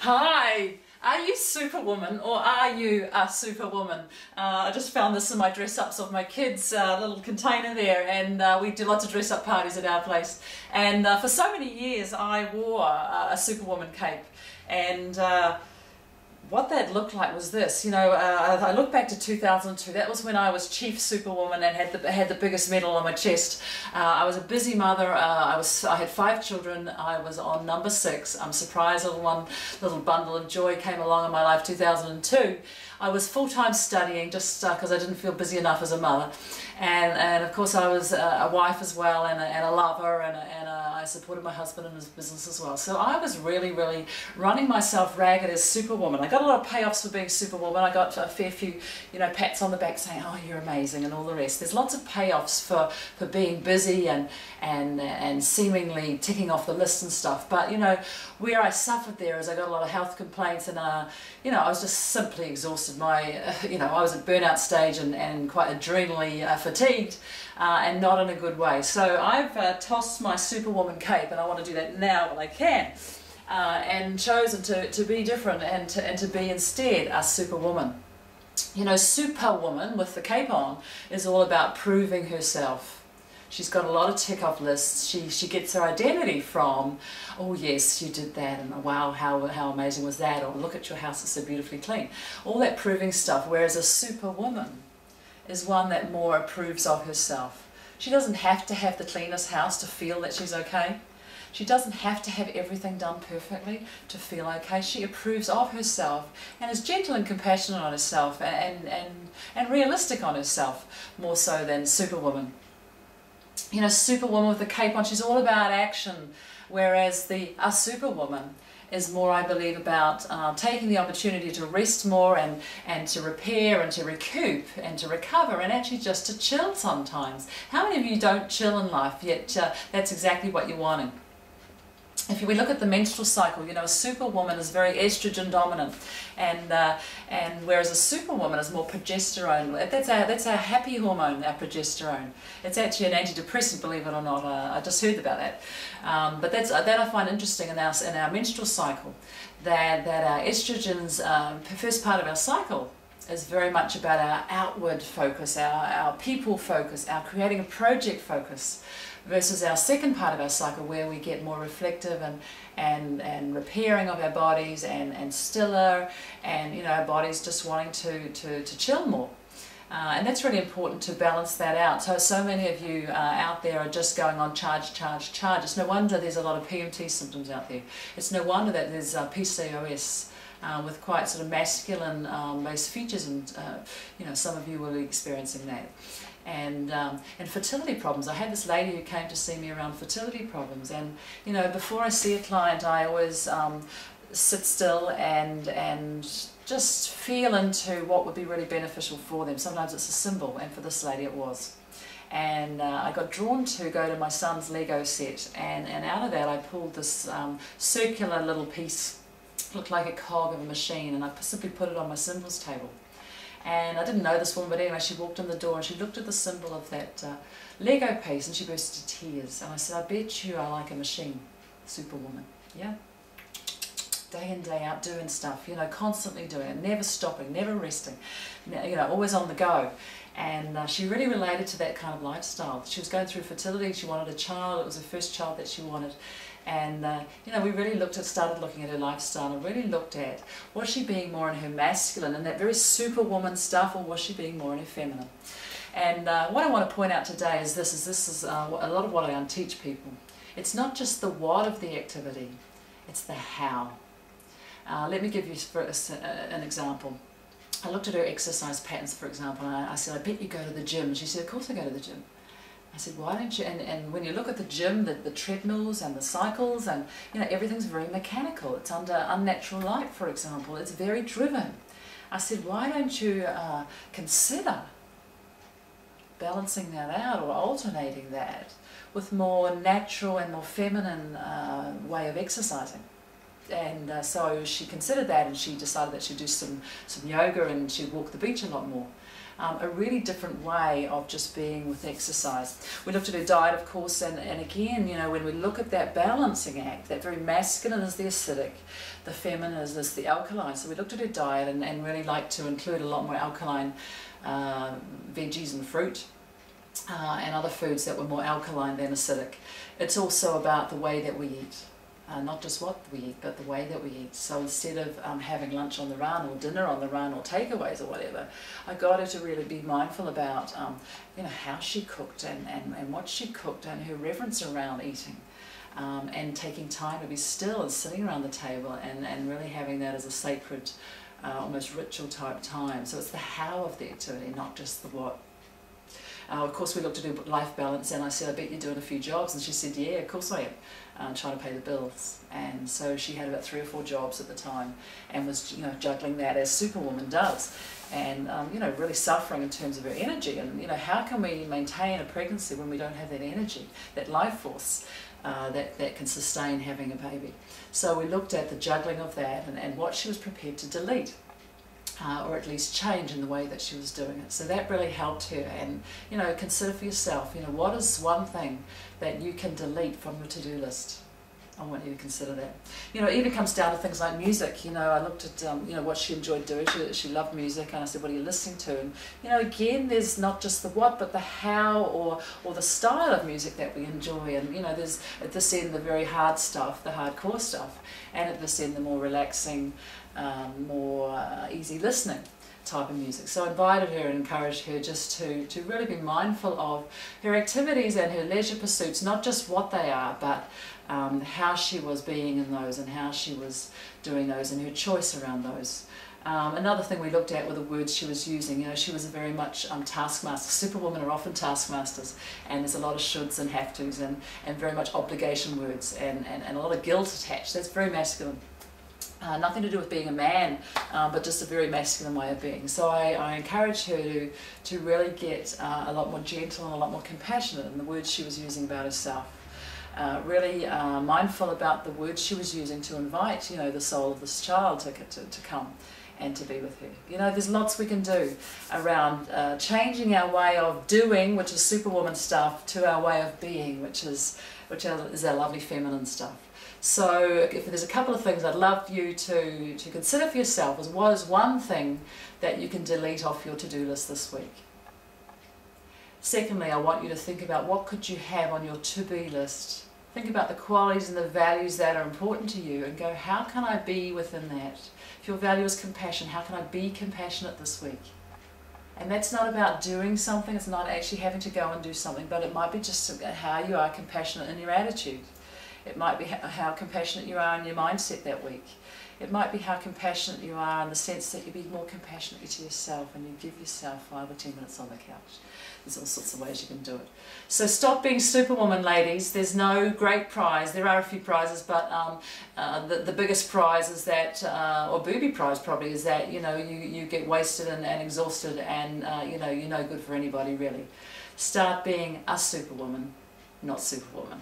Hi! Are you Superwoman or are you a Superwoman? I just found this in my dress-ups of my kids' little container there, and we do lots of dress-up parties at our place. And for so many years I wore a Superwoman cape, and what that looked like was this. I look back to 2002. That was when I was Chief Superwoman and had the biggest medal on my chest. I was a busy mother. I had 5 children. I was on number 6. I'm surprised little bundle of joy came along in my life. 2002. I was full-time studying just because I didn't feel busy enough as a mother, and of course I was a wife as well, and a lover, and I supported my husband in his business as well. So I was really running myself ragged as Superwoman. I got a lot of payoffs for being Superwoman. I got a fair few, pats on the back saying, "Oh, you're amazing," and all the rest. There's lots of payoffs for being busy and seemingly ticking off the list and stuff. But where I suffered there is I got a lot of health complaints, and I was just simply exhausted. I was at burnout stage and quite adrenally fatigued, and not in a good way. So I've tossed my Superwoman cape, and I want to do that now while I can, and chosen to be different and to be instead a Superwoman. Superwoman with the cape on is all about proving herself. She's got a lot of tick-off lists. She gets her identity from, "Oh yes, you did that," and "Wow, how amazing was that?" or "Look at your house, it's so beautifully clean." All that proving stuff, whereas a Superwoman is one that more approves of herself. She doesn't have to have the cleanest house to feel that she's okay. She doesn't have to have everything done perfectly to feel okay. She approves of herself and is gentle and compassionate on herself, and realistic on herself, more so than Superwoman. Superwoman with the cape on, she's all about action, whereas a Superwoman is more, I believe, about taking the opportunity to rest more and to repair and to recoup and to recover, and actually just to chill sometimes. How many of you don't chill in life, yet that's exactly what you're wanting? If we look at the menstrual cycle, a Superwoman is very estrogen dominant, and whereas a Superwoman is more progesterone. That's our happy hormone, our progesterone. It's actually an antidepressant, believe it or not. I just heard about that, but that I find interesting in our menstrual cycle, that our estrogens, first part of our cycle, is very much about our outward focus, our people focus, our creating a project focus, versus our second part of our cycle, where we get more reflective and repairing of our bodies and stiller, and our bodies just wanting to chill more. And that's really important to balance that out. So many of you out there are just going on charge. It's no wonder there's a lot of PMT symptoms out there. It's no wonder that there's PCOS. With quite sort of masculine based features, and some of you will be experiencing that. And fertility problems. I had this lady who came to see me around fertility problems, and before I see a client, I always sit still and just feel into what would be really beneficial for them. Sometimes it's a symbol, and for this lady it was. And I got drawn to go to my son's Lego set, and out of that I pulled this circular little piece. Looked like a cog of a machine, and I simply put it on my symbols table. And I didn't know this woman, but anyway, she walked in the door and she looked at the symbol of that Lego piece, and she burst into tears. And I said, "I bet you are like a machine, Superwoman." Yeah, day in, day out, doing stuff, constantly doing it, never stopping, never resting, always on the go. And she really related to that kind of lifestyle. She was going through fertility. She wanted a child. It was her first child that she wanted. And we really started looking at her lifestyle, and really looked at, was she being more in her masculine and that very Superwoman stuff, or was she being more in her feminine? And what I want to point out today is this is a lot of what I unteach people. It's not just the what of the activity, it's the how. Let me give you an example. I looked at her exercise patterns, for example, and I said, "I bet you go to the gym." And she said, "Of course I go to the gym." I said, "Why don't you?" And when you look at the gym, the treadmills and the cycles, and everything's very mechanical. It's under unnatural light, for example. It's very driven. I said, "Why don't you consider balancing that out, or alternating that with more natural and more feminine way of exercising?" And so she considered that, and she decided that she'd do some yoga, and she'd walk the beach a lot more. a really different way of just being with exercise. We looked at her diet, of course, and again, you know, when we look at that balancing act, that very masculine is the acidic, the feminine is the alkaline. So we looked at her diet and really like to include a lot more alkaline veggies and fruit. And other foods that were more alkaline than acidic. It's also about the way that we eat, not just what we eat, but the way that we eat. So instead of having lunch on the run or dinner on the run or takeaways or whatever, I got her to really be mindful about you know, how she cooked and what she cooked and her reverence around eating. And taking time to be still and sitting around the table and really having that as a sacred, almost ritual type time. So it's the how of the activity, not just the what. Of course, we looked at her life balance, and I said, I bet you're doing a few jobs, and she said, yeah, of course I am, trying to pay the bills. And so she had about 3 or 4 jobs at the time, and was, you know, juggling that as Superwoman does, and you know, really suffering in terms of her energy. And you know, how can we maintain a pregnancy when we don't have that energy, that life force that can sustain having a baby? So we looked at the juggling of that and what she was prepared to delete. Or at least change in the way that she was doing it. So that really helped her. And you know, consider for yourself, you know, what is one thing that you can delete from your to-do list? I want you to consider that. You know, it even comes down to things like music. You know, I looked at you know, what she enjoyed doing. She loved music, and I said, what are you listening to? And you know, again, there's not just the what, but the how, or the style of music that we enjoy. And you know, there's at this end the very hard stuff, the hardcore stuff, and at this end the more relaxing, more easy listening type of music. So I invited her and encouraged her just to really be mindful of her activities and her leisure pursuits, not just what they are, but how she was being in those and how she was doing those and her choice around those. Another thing we looked at were the words she was using. You know, she was very much taskmaster. Superwomen are often taskmasters, and there's a lot of shoulds and have tos and very much obligation words and a lot of guilt attached. That's very masculine. Nothing to do with being a man, but just a very masculine way of being. So I encouraged her to really get a lot more gentle and a lot more compassionate in the words she was using about herself. Really mindful about the words she was using to invite, you know, the soul of this child to come and to be with her. You know, there's lots we can do around changing our way of doing, which is Superwoman stuff, to our way of being, which is our lovely feminine stuff. So if there's a couple of things I'd love you to consider for yourself, is what is one thing that you can delete off your to-do list this week. Secondly, I want you to think about what could you have on your to-be list. Think about the qualities and the values that are important to you and go, how can I be within that? If your value is compassion, how can I be compassionate this week? And that's not about doing something, it's not actually having to go and do something, but it might be just how you are compassionate in your attitude. It might be how compassionate you are in your mindset that week. It might be how compassionate you are in the sense that you be more compassionate to yourself and you give yourself 5 or 10 minutes on the couch. There's all sorts of ways you can do it. So stop being Superwoman, ladies. There's no great prize. There are a few prizes, but the biggest prize is that, or booby prize probably, is that, you know, you get wasted and exhausted and you know, you're no good for anybody really. Start being a Superwoman, not Superwoman.